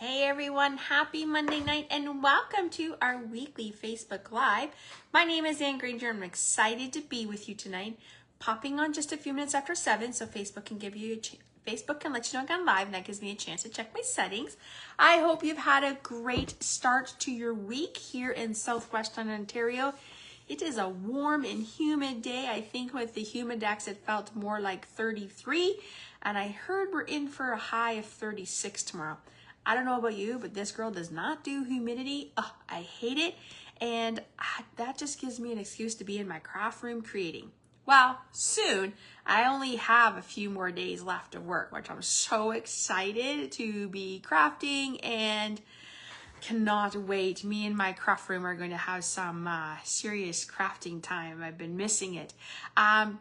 Hey everyone, happy Monday night and welcome to our weekly Facebook Live. My name is Ann Granger. I'm excited to be with you tonight. Popping on just a few minutes after 7, so Facebook can give you Facebook can let you know I'm gone live, and that gives me a chance to check my settings. I hope you've had a great start to your week here in Southwestern Ontario. It is a warm and humid day. I think with the humidex it felt more like 33, and I heard we're in for a high of 36 tomorrow. I don't know about you, but this girl does not do humidity. Oh, I hate it. And that just gives me an excuse to be in my craft room creating. Well, soon. I only have a few more days left of work, which I'm so excited to be crafting and cannot wait. Me and my craft room are going to have some serious crafting time. I've been missing it.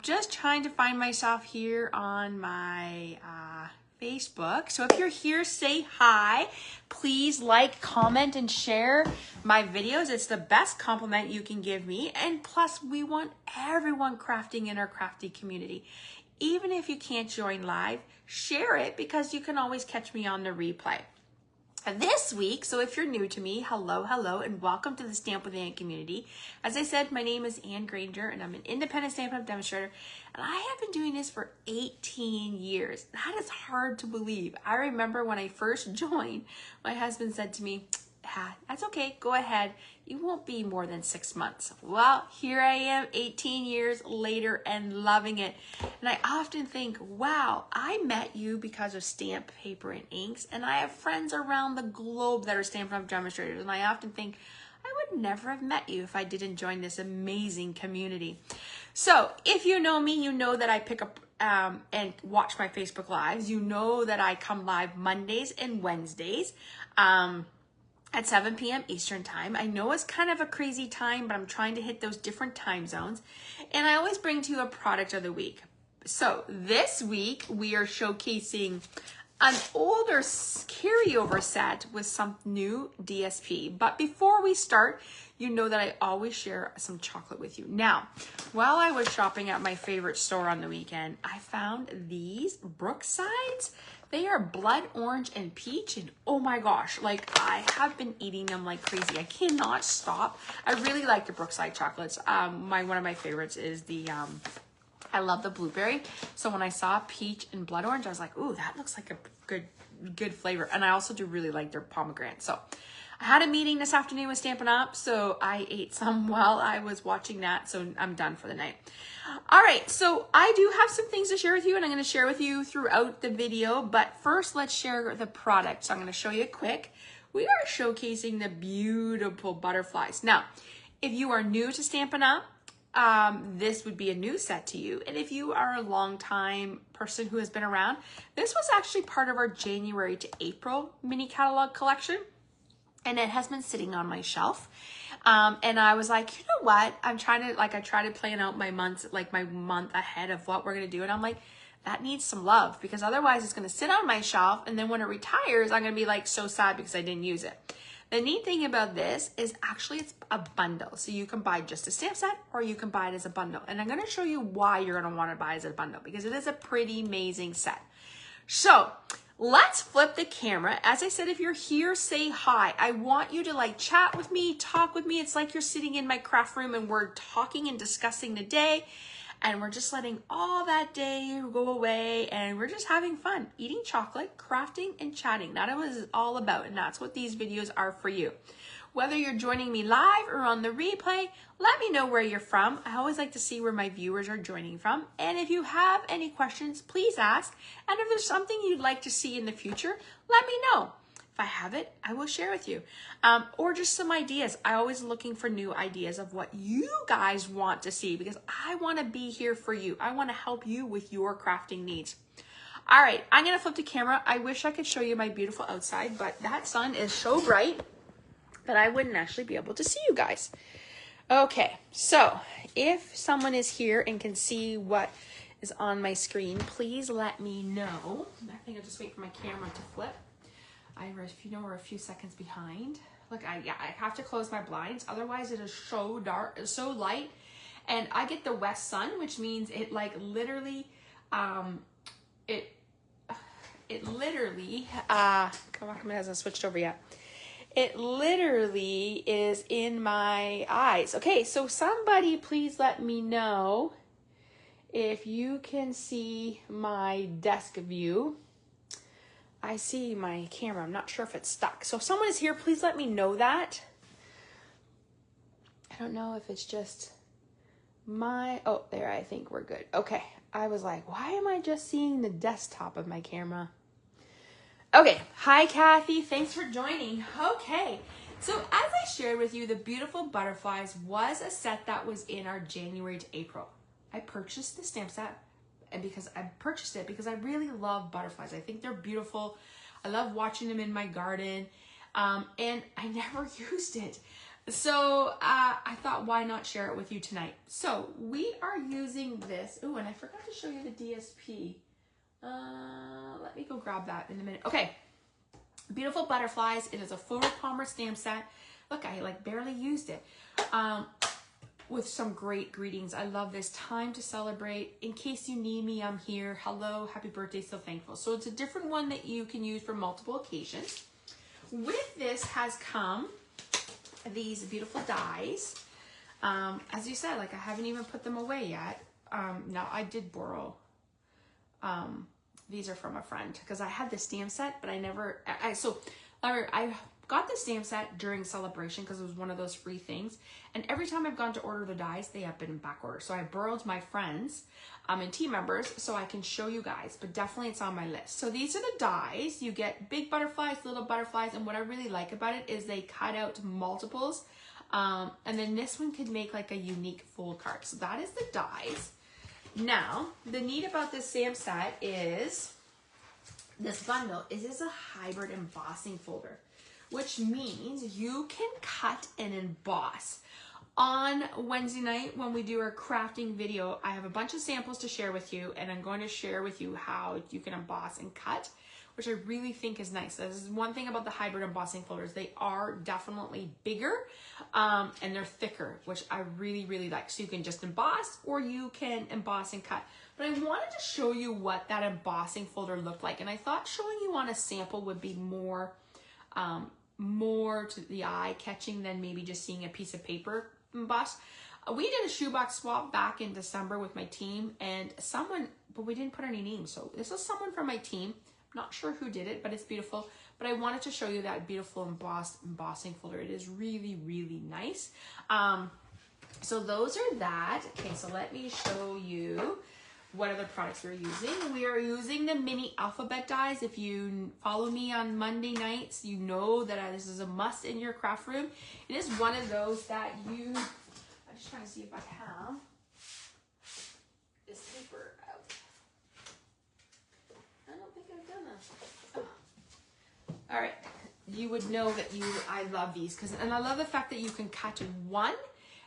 Just trying to find myself here on my Facebook. So if you're here, say hi. Please like, comment, and share my videos. It's the best compliment you can give me. And plus, we want everyone crafting in our crafty community. Even if you can't join live, share it because you can always catch me on the replay. This week, so if you're new to me, hello, and welcome to the Stamp with Ann community. As I said, my name is Ann Granger, and I'm an independent Stampin' Up! Demonstrator, and I have been doing this for 18 years. That is hard to believe. I remember when I first joined, my husband said to me, that's okay, go ahead. You won't be more than 6 months. Well, here I am 18 years later and loving it. And I often think, wow, I met you because of stamp, paper, and inks. And I have friends around the globe that are Stampin' Up! Demonstrators. And I often think, I would never have met you if I didn't join this amazing community. So if you know me, you know that I pick up and watch my Facebook Lives. You know that I come live Mondays and Wednesdays. At 7 p.m. Eastern time. I know it's kind of a crazy time, but I'm trying to hit those different time zones. And I always bring to you a product of the week. So this week we are showcasing an older carryover set with some new DSP. But before we start, you know that I always share some chocolate with you. Now, while I was shopping at my favorite store on the weekend, I found these Brooksides. They are blood orange and peach, and oh my gosh, like I have been eating them like crazy. I cannot stop. I really like the Brookside chocolates. One of my favorites is the I love the blueberry. So when I saw peach and blood orange, I was like, ooh, that looks like a good flavor. And I also do really like their pomegranate. So I had a meeting this afternoon with Stampin' Up, so I ate some while I was watching that, so I'm done for the night. All right, so I do have some things to share with you, and I'm going to share with you throughout the video, but first let's share the product. So I'm going to show you quick. We are showcasing the beautiful butterflies. Now, if you are new to Stampin' Up, this would be a new set to you. And if you are a long time person who has been around, this was actually part of our January to April mini catalog collection. And it has been sitting on my shelf. And I was like, you know what? I try to plan out my months, like my month ahead of what we're going to do. And I'm like, that needs some love because otherwise it's going to sit on my shelf. And then when it retires, I'm going to be like so sad because I didn't use it. The neat thing about this is actually it's a bundle. So you can buy just a stamp set or you can buy it as a bundle. And I'm going to show you why you're going to want to buy it as a bundle because it is a pretty amazing set. So let's flip the camera. As I said, if you're here, say hi. I want you to like chat with me, talk with me. It's like you're sitting in my craft room and we're talking and discussing the day. And we're just letting all that day go away and we're just having fun, eating chocolate, crafting, and chatting. That is what it's all about, and that's what these videos are for you. Whether you're joining me live or on the replay, let me know where you're from. I always like to see where my viewers are joining from. And if you have any questions, please ask. And if there's something you'd like to see in the future, let me know. If I have it, I will share with you. Or just some ideas. I'm always looking for new ideas of what you guys want to see because I want to be here for you. I want to help you with your crafting needs. All right, I'm going to flip the camera. I wish I could show you my beautiful outside, but that sun is so bright that I wouldn't actually be able to see you guys. Okay, so if someone is here and can see what is on my screen, please let me know. I think I'll just wait for my camera to flip. If you know, we're a few seconds behind. Look, I have to close my blinds, otherwise it is so dark, it's so light, and I get the west sun, which means it like literally, it literally, come on, it hasn't switched over yet. It literally is in my eyes. Okay, so somebody please let me know if you can see my desk view. I see my camera. I'm not sure if it's stuck. So if someone is here, please let me know that. I don't know if it's just my, oh, there, I think we're good. Okay, I was like, why am I just seeing the desktop of my camera? Okay, hi Kathy, thanks for joining. Okay, so as I shared with you, the Beautiful Butterflies was a set that was in our January to April. I purchased the stamp set and because I really love butterflies. I think they're beautiful. I love watching them in my garden, and I never used it. So I thought, why not share it with you tonight? So we are using this. Oh, and I forgot to show you the DSP. Let me go grab that in a minute. Okay, Beautiful Butterflies. It is a photopolymer stamp set. Look, I like barely used it. With some great greetings. I love this. Time to celebrate. In case you need me, I'm here. Hello, happy birthday, so thankful. So it's a different one that you can use for multiple occasions. With this has come these beautiful dies. As you said, like I haven't even put them away yet. Now I did borrow. These are from a friend because I had the stamp set, but I never, I got the stamp set during celebration because it was one of those free things. And every time I've gone to order the dies, they have been in back order. So I borrowed my friends and team members so I can show you guys, but definitely it's on my list. So these are the dies. You get big butterflies, little butterflies. And what I really like about it is they cut out multiples. And then this one could make like a unique full card. So that is the dies. Now, the neat about this stamp set is this bundle is a hybrid embossing folder, which means you can cut and emboss. On Wednesday night when we do our crafting video, I have a bunch of samples to share with you, and I'm going to share with you how you can emboss and cut, which I really think is nice. This is one thing about the hybrid embossing folders. They are definitely bigger and they're thicker, which I really, really like. So you can just emboss or you can emboss and cut. But I wanted to show you what that embossing folder looked like. And I thought showing you on a sample would be more to the eye catching than maybe just seeing a piece of paper embossed. We did a shoebox swap back in December with my team, and but we didn't put any names. So this is someone from my team. I'm not sure who did it, but it's beautiful. But I wanted to show you that beautiful embossing folder. It is really, really nice. So those are that. Okay, so let me show you what other products we're using. We are using the mini alphabet dies. If you follow me on Monday nights, you know that this is a must in your craft room. It is one of those that I'm just trying to see if I have this paper out. I don't think I've done that. Oh. All right, you would know that I love these and I love the fact that you can cut one.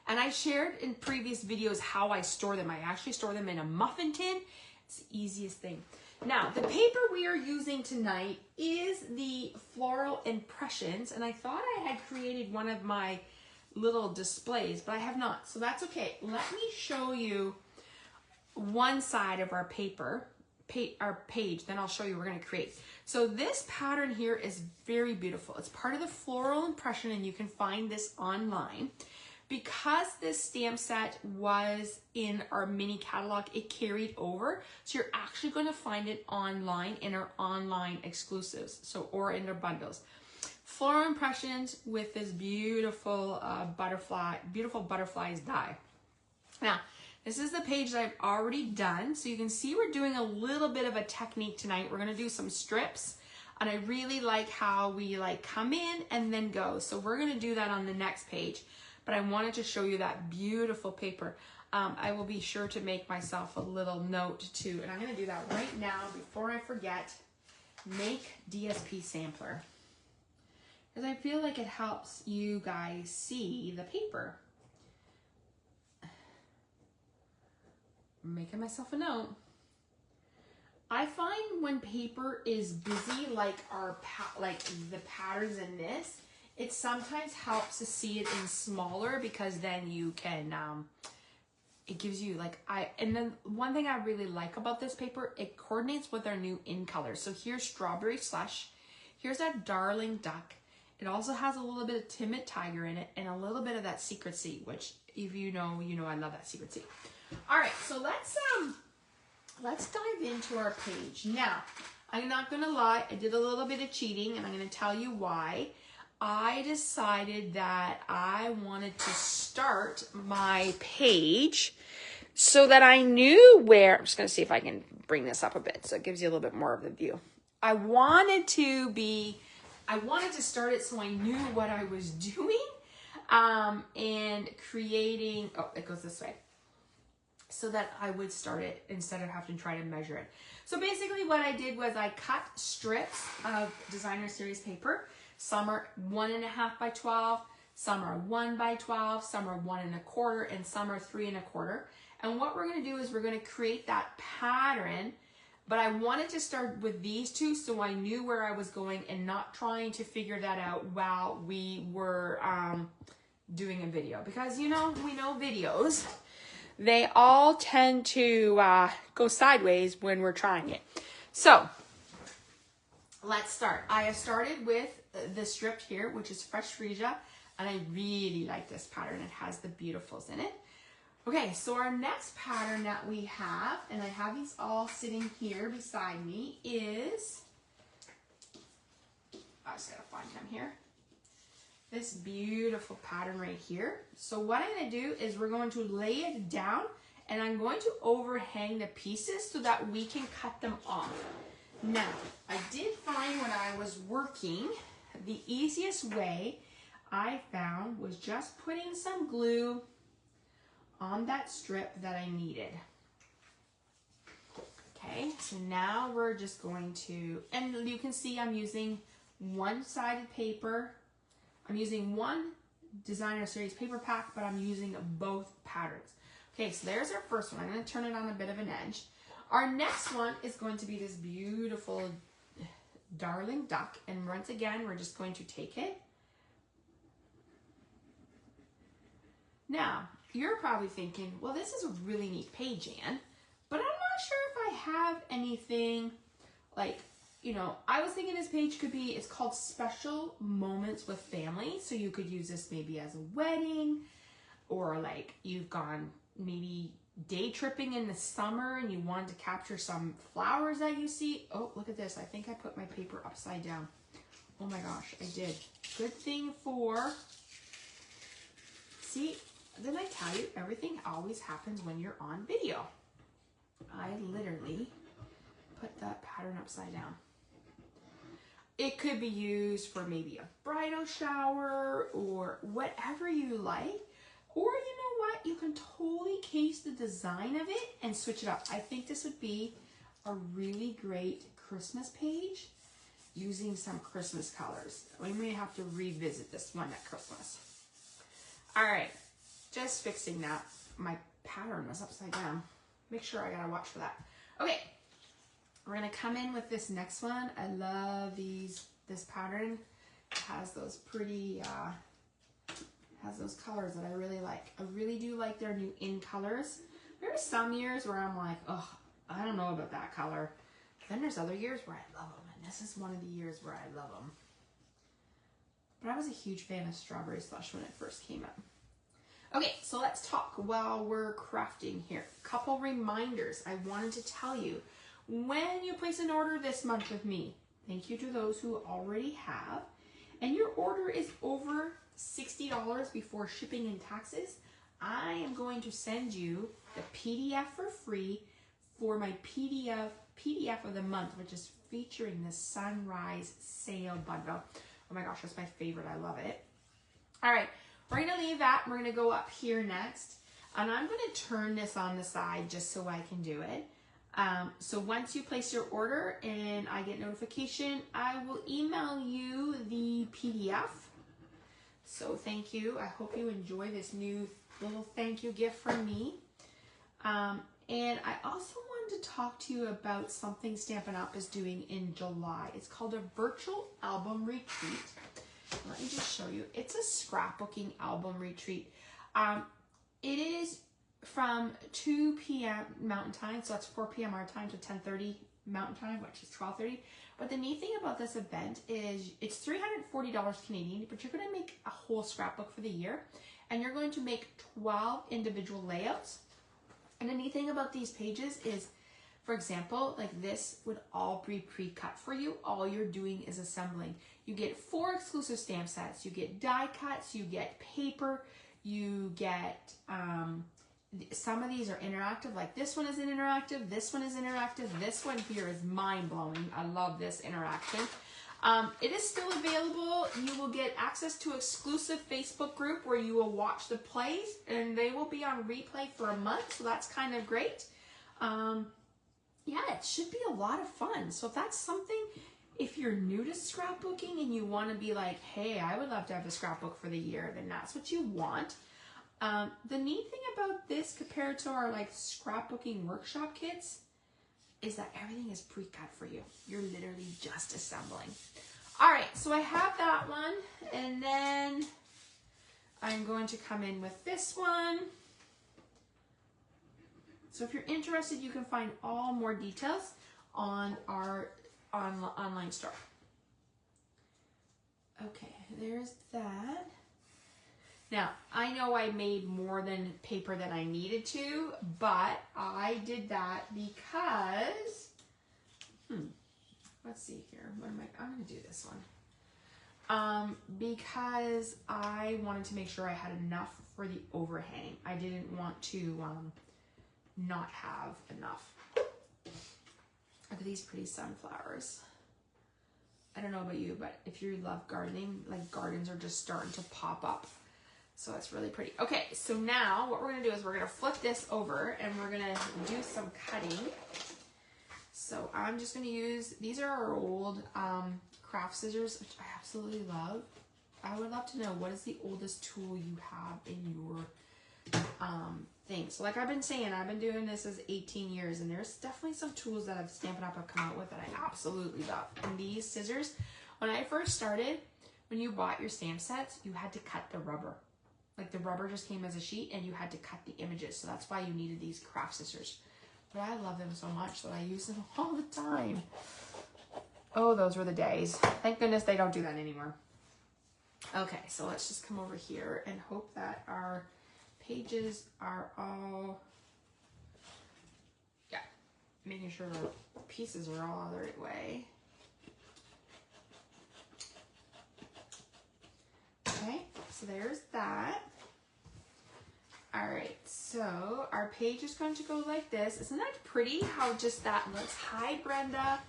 And I shared in previous videos how I store them. I actually store them in a muffin tin. It's the easiest thing. Now, the paper we are using tonight is the Floral Impressions. And I thought I had created one of my little displays, but I have not. So that's okay. Let me show you one side of our paper, our page. Then I'll show you what we're going to create. So this pattern here is very beautiful. It's part of the Floral Impression, and you can find this online. Because this stamp set was in our mini catalog, it carried over. So you're actually going to find it online in our online exclusives, or in their bundles. Floral Impressions with this beautiful butterflies die. Now, this is the page that I've already done. So you can see we're doing a little bit of a technique tonight. We're going to do some strips. And I really like how we come in and then go. So we're going to do that on the next page. But I wanted to show you that beautiful paper. I will be sure to make myself a little note too. And I'm going to do that right now before I forget. Make DSP sampler. Because I feel like it helps you guys see the paper. I'm making myself a note. I find when paper is busy, like the patterns in this, it sometimes helps to see it in smaller because then you can it gives you like, and then one thing I really like about this paper, it coordinates with our new in colors. So here's Strawberry Slush. Here's that Darling Duck. It also has a little bit of Timid Tiger in it and a little bit of that Secret Sea, which if you know, I love that Secret Sea. All right, so let's dive into our page. Now, I'm not gonna lie, I did a little bit of cheating and I'm gonna tell you why. I decided that I wanted to start my page so that I knew where, I'm just gonna see if I can bring this up a bit so it gives you a little bit more of the view. I wanted to start it so I knew what I was doing and creating, oh, it goes this way, so that I would start it instead of having to try to measure it. So basically what I did was I cut strips of designer series paper. Some are 1.5 by 12, some are 1 by 12, some are 1 1/4, and some are 3 1/4. And what we're gonna do is we're gonna create that pattern, but I wanted to start with these two so I knew where I was going and not trying to figure that out while we were doing a video. Because we know videos, they all tend to go sideways when we're trying it. So let's start. I have started with the strip here, which is Fresh Freesia, and I really like this pattern. It has the beautifuls in it. Okay, so our next pattern that we have, and I have these all sitting here beside me, is, I just gotta find them here, this beautiful pattern right here. So what I'm gonna do is we're going to lay it down, and I'm going to overhang the pieces so that we can cut them off. Now, I did find when I was working, the easiest way I found was just putting some glue on that strip that I needed. Okay, so now we're just going to, and you can see I'm using one-sided paper. I'm using one designer series paper pack, but I'm using both patterns. Okay, so there's our first one. I'm going to turn it on a bit of an edge. Our next one is going to be this beautiful Darling Duck, and once again we're just going to take it. Now you're probably thinking, well, this is a really neat page, Anne, but I'm not sure if I have anything like, I was thinking this page could be, it's called Special Moments with Family, so you could use this maybe as a wedding, or like you've gone maybe day tripping in the summer and you wanted to capture some flowers that you see. Oh, look at this. I think I put my paper upside down. Oh my gosh, I did. Good thing for, see, didn't I tell you, everything always happens when you're on video. I literally put that pattern upside down. It could be used for maybe a bridal shower or whatever you like. Or you know what, you can totally case the design of it and switch it up. I think this would be a really great Christmas page using some Christmas colors. We may have to revisit this one at Christmas. All right, just fixing that. My pattern was upside down. Make sure I gotta watch for that. Okay, we're gonna come in with this next one. I love this pattern. It has those pretty, has those colors that I really like. I really do like their new in colors. There are some years where I'm like, oh, I don't know about that color. Then there's other years where I love them, and this is one of the years where I love them. But I was a huge fan of Strawberry Slush when it first came out. Okay, so let's talk while we're crafting here. Couple reminders I wanted to tell you. When you place an order this month with me, thank you to those who already have, and your order is over $60 before shipping and taxes, I am going to send you the PDF for free for my PDF of the month, which is featuring the Sunrise Sale Bundle. Oh my gosh, that's my favorite. I love it. All right, we're going to leave that. We're going to go up here next, and I'm going to turn this on the side just so I can do it. So once you place your order and I get notification, I will email you the PDF. So thank you. I hope you enjoy this new little thank you gift from me. And I also wanted to talk to you about something Stampin' Up! Is doing in July. It's called a virtual album retreat. Let me just show you. It's a scrapbooking album retreat. It is from 2 p.m. Mountain Time, so that's 4 p.m. our time to 10:30 Mountain Time, which is 12:30. But the neat thing about this event is it's $340 Canadian, but you're going to make a whole scrapbook for the year, and you're going to make 12 individual layouts. And the neat thing about these pages is, for example, like this would all be pre-cut for you. All you're doing is assembling. You get 4 exclusive stamp sets. You get die cuts. You get paper. You get, some of these are interactive. Like this one is interactive. This one is interactive. This one here is mind-blowing. I love this interaction. It is still available. You will get access to exclusive Facebook group where you will watch the plays, and they will be on replay for a month. So that's kind of great. Yeah, it should be a lot of fun. So if that's something, if you're new to scrapbooking and you want to be like, hey, I would love to have a scrapbook for the year, then that's what you want. The neat thing about this compared to our like scrapbooking workshop kits is that everything is pre-cut for you. You're literally just assembling. All right, so I have that one, and then I'm going to come in with this one. So if you're interested, you can find all more details on our online store. Okay, there's that. Now, I know I made more than paper than I needed to, but I did that because, let's see here. I'm going to do this one. Because I wanted to make sure I had enough for the overhang. I didn't want to not have enough. Look at these pretty sunflowers. I don't know about you, but if you love gardening, like gardens are just starting to pop up. So it's really pretty. Okay, so now what we're gonna do is we're gonna flip this over and we're gonna do some cutting. So I'm just gonna use, these are our old craft scissors, which I absolutely love. I would love to know, what is the oldest tool you have in your thing? So like I've been saying, I've been doing this as 18 years, and there's definitely some tools that I've Stampin' Up! Have come out with that I absolutely love. And these scissors, when I first started, when you bought your stamp sets, you had to cut the rubber. Like the rubber just came as a sheet and you had to cut the images. So that's why you needed these craft scissors. But I love them so much that I use them all the time. Oh, those were the days. Thank goodness they don't do that anymore. Okay, so let's just come over here and hope that our pages are all, yeah, making sure our pieces are all the right way. Okay, so there's that. All right, so our page is going to go like this. Isn't that pretty how just that looks? Hi, Brenda.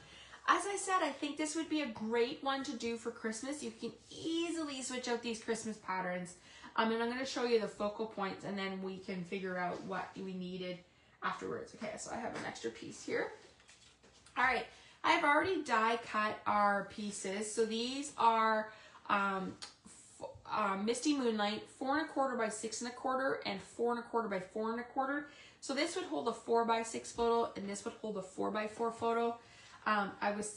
As I said, I think this would be a great one to do for Christmas. You can easily switch out these Christmas patterns. And I'm going to show you the focal points, and then we can figure out what we needed afterwards. Okay, so I have an extra piece here. All right, I've already die cut our pieces. So these are Misty Moonlight, 4 1/4 by 6 1/4, and 4 1/4 by 4 1/4. So this would hold a 4x6 photo, and this would hold a 4x4 photo. I was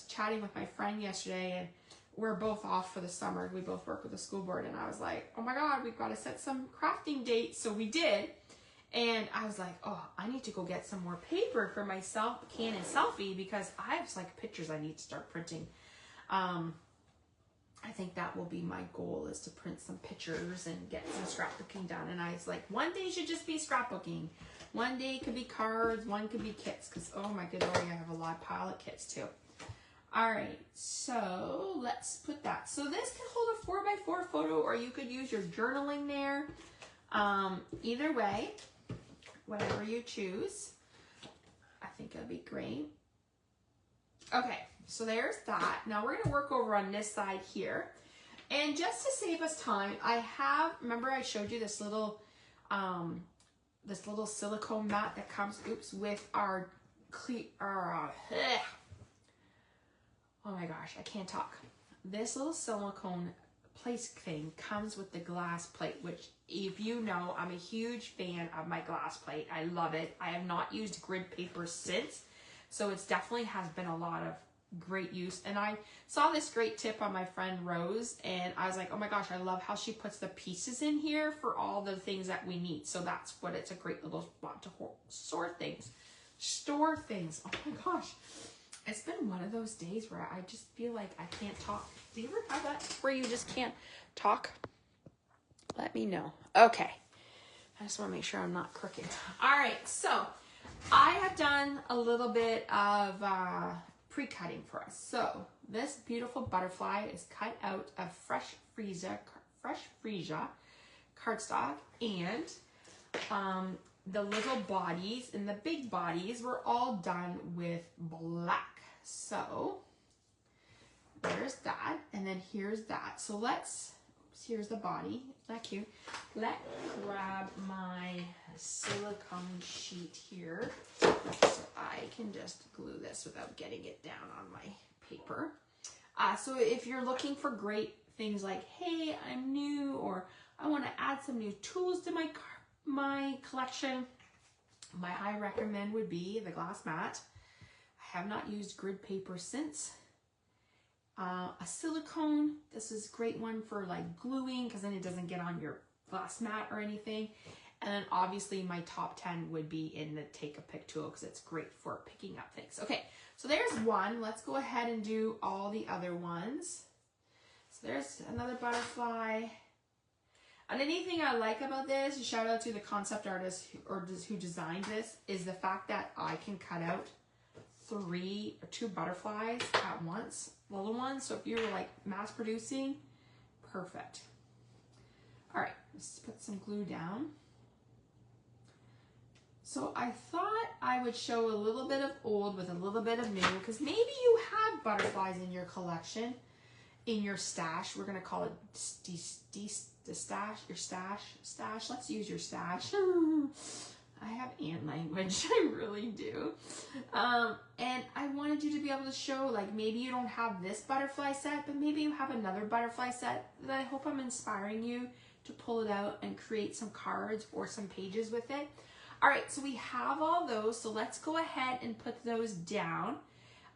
chatting with my friend yesterday, and we're both off for the summer. We both work with the school board, and I was like, oh my God, we've got to set some crafting dates. So we did. And I was like, oh, I need to go get some more paper for my Canon selfie, because I have like pictures I need to start printing. I think that will be my goal, is to print some pictures and get some scrapbooking done. And I was like, one day should just be scrapbooking. One day could be cards, one could be kits, because oh my good Lord, I have a lot of pile of kits too. All right, so let's put that. So this can hold a 4x4 photo, or you could use your journaling there. Either way, whatever you choose, I think it'll be great. Okay, so there's that. Now we're gonna work over on this side here. And just to save us time, I have, remember I showed you this little silicone mat that comes, with our oh my gosh, I can't talk. This little silicone place thing comes with the glass plate, which, if you know, I'm a huge fan of my glass plate. I love it. I have not used grid paper since, so it's definitely has been a lot of great use. And I saw this great tip on my friend Rose, and I was like, oh my gosh, I love how she puts the pieces in here for all the things that we need. So that's what it's a great little spot to store things. Store things. Oh my gosh. It's been one of those days where I just feel like I can't talk. Do you ever have that where you just can't talk? Let me know. Okay. I just want to make sure I'm not crooked. All right. So I have done a little bit of pre-cutting for us. So this beautiful butterfly is cut out of fresh freesia cardstock, and the little bodies and the big bodies were all done with black. So there's that, and then here's that. So here's the body. Isn't that cute? Let me grab my silicone sheet here so I can just glue this without getting it down on my paper. So if you're looking for great things like, hey, I'm new, or I want to add some new tools to my collection, my high recommend would be the glass mat. I have not used grid paper since. A silicone, this is a great one for like gluing, because then it doesn't get on your glass mat or anything. And then obviously my top 10 would be in the take a pic tool, because it's great for picking up things. Okay, so there's one. Let's go ahead and do all the other ones. So there's another butterfly. And anything I like about this, shout out to the concept artist who designed this, is the fact that I can cut out 3 or 2 butterflies at once, little ones. So if you were like mass producing, perfect. All right, let's put some glue down. So I thought I would show a little bit of old with a little bit of new, because maybe you have butterflies in your collection, in your stash. We're gonna call it your stash. Let's use your stash. I have ant language, I really do. And I wanted you to be able to show, like, maybe you don't have this butterfly set, but maybe you have another butterfly set that I hope I'm inspiring you to pull it out and create some cards or some pages with it. All right, so we have all those, so let's go ahead and put those down.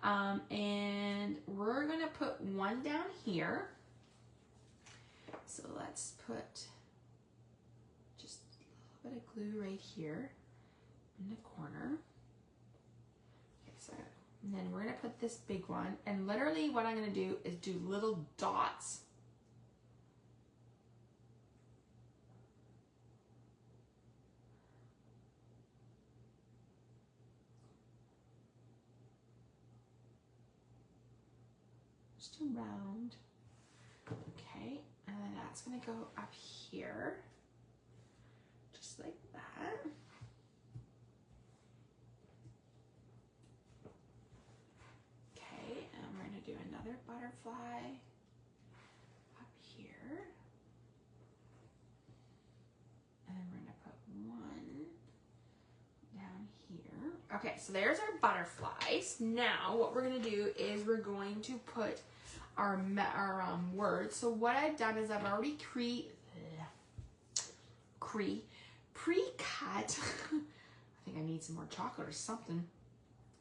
And we're gonna put one down here. So let's put just a little bit of glue right here in the corner. Okay, so, and then we're gonna put this big one, and literally what I'm gonna do is do little dots. Just around. Okay, and then that's gonna go up here, just like that. Okay, and we're gonna do another butterfly up here. And then we're gonna put one down here. Okay, so there's our butterflies. Now, what we're gonna do is we're going to put our words. So what I've done is I've already pre-cut. I think I need some more chocolate or something.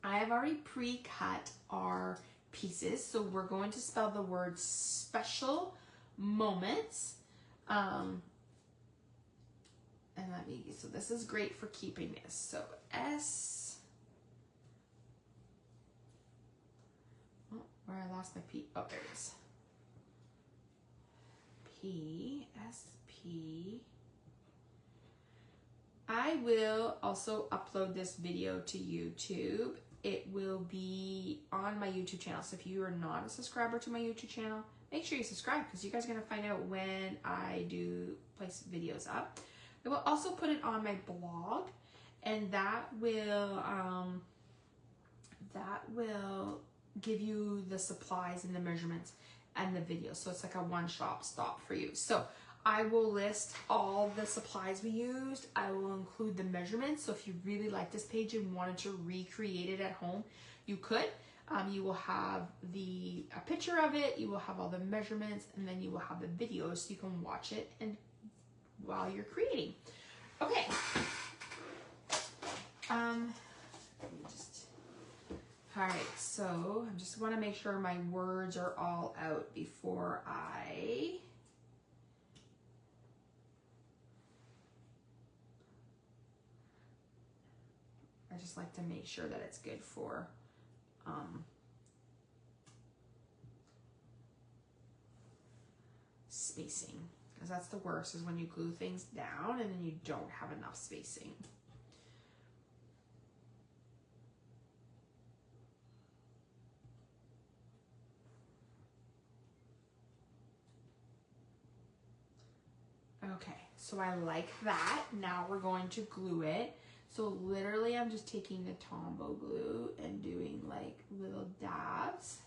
I have already pre-cut our pieces. So we're going to spell the word special moments. And so this is great for keeping this. So where I lost my P. Oh, there it is. P-S-P. I will also upload this video to YouTube. It will be on my YouTube channel. So if you are not a subscriber to my YouTube channel, make sure you subscribe, because you guys are going to find out when I do place videos up. I will also put it on my blog, and that will give you the supplies and the measurements and the video. So it's like a one-stop stop for you. So I will list all the supplies we used. I will include the measurements. So if you really like this page and wanted to recreate it at home, you could. You will have a picture of it. You will have all the measurements, and then you will have the videos so you can watch it and while you're creating. Okay. Let me just All right, so I just want to make sure my words are all out before I just like to make sure that it's good for spacing, because that's the worst, is when you glue things down and then you don't have enough spacing. Okay, so I like that. Now we're going to glue it. So literally I'm just taking the Tombow glue and doing like little dabs.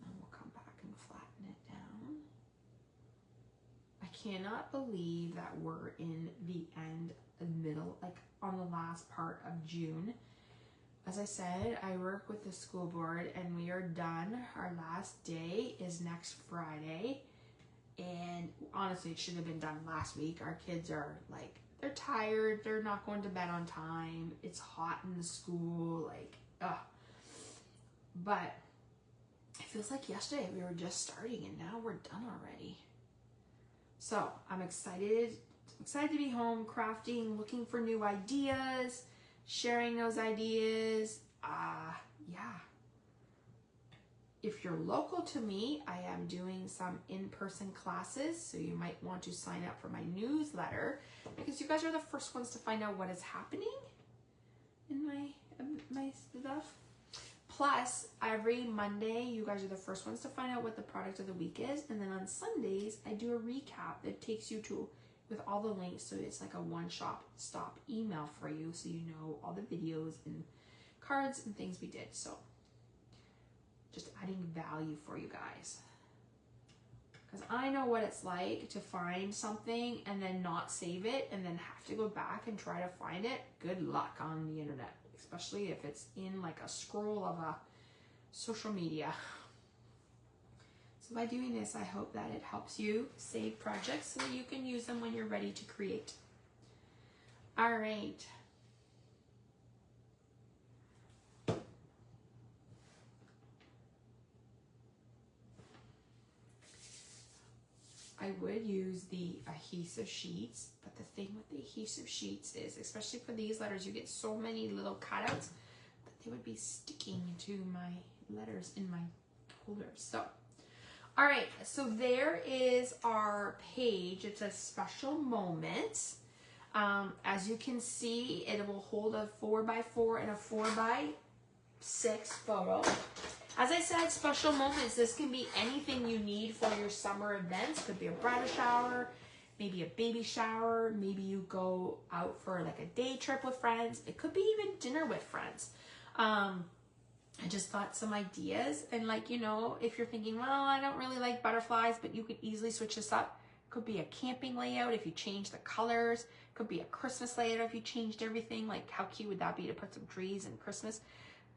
And we'll come back and flatten it down. I cannot believe that we're in the end, the middle, like on the last part of June. As I said, I work with the school board and we are done. Our last day is next Friday. And honestly, it should have been done last week. Our kids are like, they're tired. They're not going to bed on time. It's hot in the school. Like, ugh. But it feels like yesterday we were just starting and now we're done already. So I'm excited to be home, crafting, looking for new ideas, sharing those ideas. Yeah. If you're local to me, I am doing some in-person classes, so you might want to sign up for my newsletter, because you guys are the first ones to find out what is happening in my stuff. Plus, every Monday, you guys are the first ones to find out what the product of the week is, and then on Sundays, I do a recap that takes you to with all the links, so it's like a one-stop email for you, so you know all the videos and cards and things we did. So just adding value for you guys, because I know what it's like to find something and then not save it and then have to go back and try to find it. Good luck on the internet, especially if it's in like a scroll of a social media. So by doing this, I hope that it helps you save projects so that you can use them when you're ready to create. All right. I would use the adhesive sheets, but the thing with the adhesive sheets is, especially for these letters, you get so many little cutouts that they would be sticking to my letters in my holders. So, all right, so there is our page. It's a special moment. As you can see, it will hold a 4x4 and a 4x6 photo. As I said, special moments. This can be anything you need for your summer events. Could be a bridal shower, maybe a baby shower. Maybe you go out for like a day trip with friends. It could be even dinner with friends. I just thought some ideas. And like, you know, if you're thinking, well, I don't really like butterflies, but you could easily switch this up. Could be a camping layout if you change the colors. Could be a Christmas layout if you changed everything. Like, how cute would that be to put some trees and Christmas?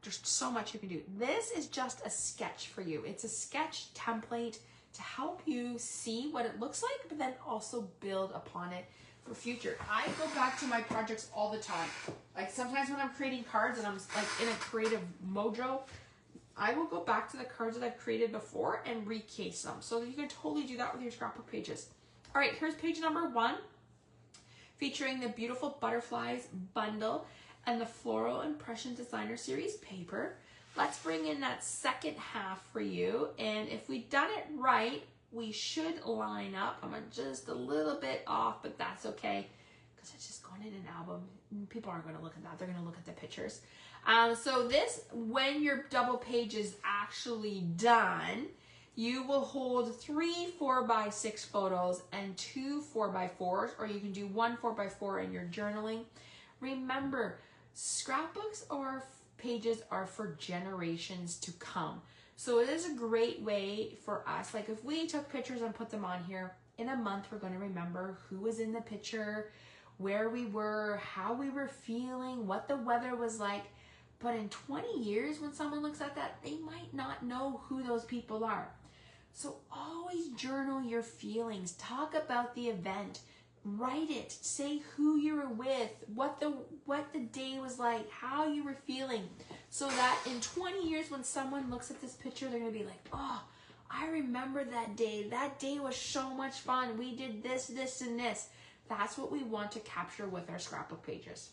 There's so much you can do. This is just a sketch for you. It's a sketch template to help you see what it looks like, but then also build upon it for future. I go back to my projects all the time. Like sometimes when I'm creating cards and I'm like in a creative mojo, I will go back to the cards that I've created before and recase them. So you can totally do that with your scrapbook pages. All right, here's page number 1, featuring the beautiful butterflies bundle and the Floral Impression Designer Series paper. Let's bring in that second half for you. And if we've done it right, we should line up. I'm just a little bit off, but that's okay, because it's just going in an album. People aren't going to look at that. They're going to look at the pictures. So this, when your double page is actually done, you will hold 3 4x6 photos and 2 4x4s, or you can do 1 4x4 in your journaling. Remember, scrapbooks or pages are for generations to come. So it is a great way for us. Like if we took pictures and put them on here, in a month we're going to remember who was in the picture, where we were, how we were feeling, what the weather was like. But in 20 years, when someone looks at that, they might not know who those people are. So always journal your feelings. Talk about the event. Write it. Say who you were with, what the day was like, how you were feeling, so that in 20 years when someone looks at this picture, they're going to be like, oh, I remember that day. That day was so much fun. We did this, this, and this. That's what we want to capture with our scrapbook pages.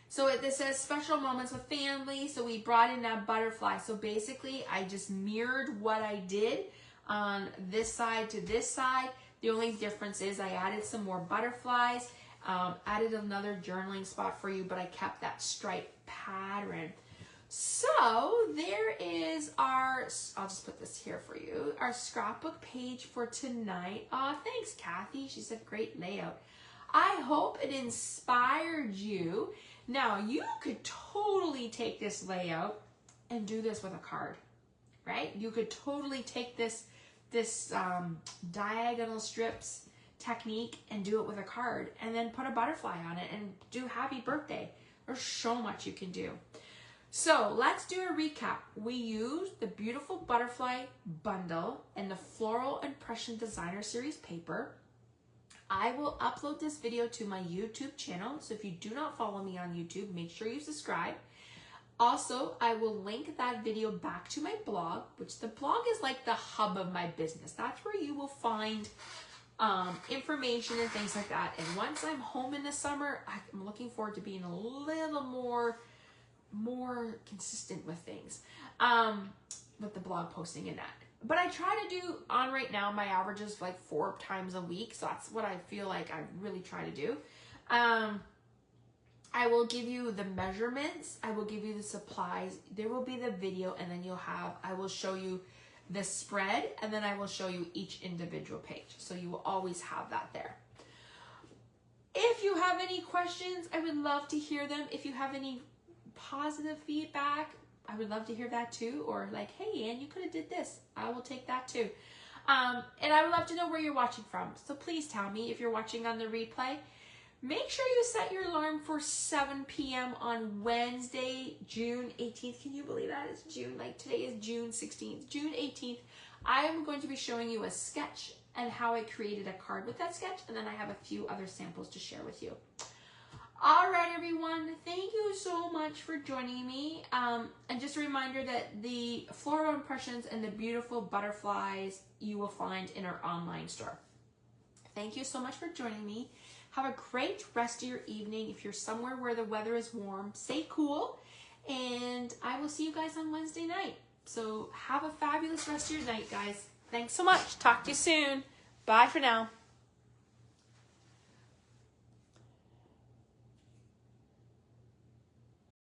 So this says special moments with family. So we brought in that butterfly. So basically, I just mirrored what I did on this side to this side. The only difference is I added some more butterflies, added another journaling spot for you, but I kept that stripe pattern. So there is our, I'll just put this here for you, our scrapbook page for tonight. Oh, thanks, Kathy. She said great layout. I hope it inspired you. Now, you could totally take this layout and do this with a card, right? You could totally take this diagonal strips technique and do it with a card, and then put a butterfly on it and do happy birthday. There's so much you can do. So let's do a recap. We used the beautiful butterfly bundle and the Floral Impression Designer Series paper. I will upload this video to my YouTube channel, so if you do not follow me on YouTube, make sure you subscribe. Also, I will link that video back to my blog, which the blog is like the hub of my business. That's where you will find information and things like that. And once I'm home in the summer, I'm looking forward to being a little more consistent with things, with the blog posting and that. But I try to do, on right now, my average is like 4 times a week. So that's what I feel like I really try to do. I will give you the measurements. I will give you the supplies. There will be the video, and then I will show you the spread, and then I will show you each individual page. So you will always have that there. If you have any questions, I would love to hear them. If you have any positive feedback, I would love to hear that too. Or like, hey, Ann, you could have did this. I will take that too. And I would love to know where you're watching from. So please tell me if you're watching on the replay. Make sure you set your alarm for 7 p.m. on Wednesday, June 18th. Can you believe that? It's June, like today is June 16th. June 18th, I am going to be showing you a sketch and how I created a card with that sketch. And then I have a few other samples to share with you. All right, everyone. Thank you so much for joining me. And just a reminder that the floral impressions and the beautiful butterflies you will find in our online store. Thank you so much for joining me. Have a great rest of your evening. If you're somewhere where the weather is warm, stay cool. And I will see you guys on Wednesday night. So have a fabulous rest of your night, guys. Thanks so much. Talk to you soon. Bye for now.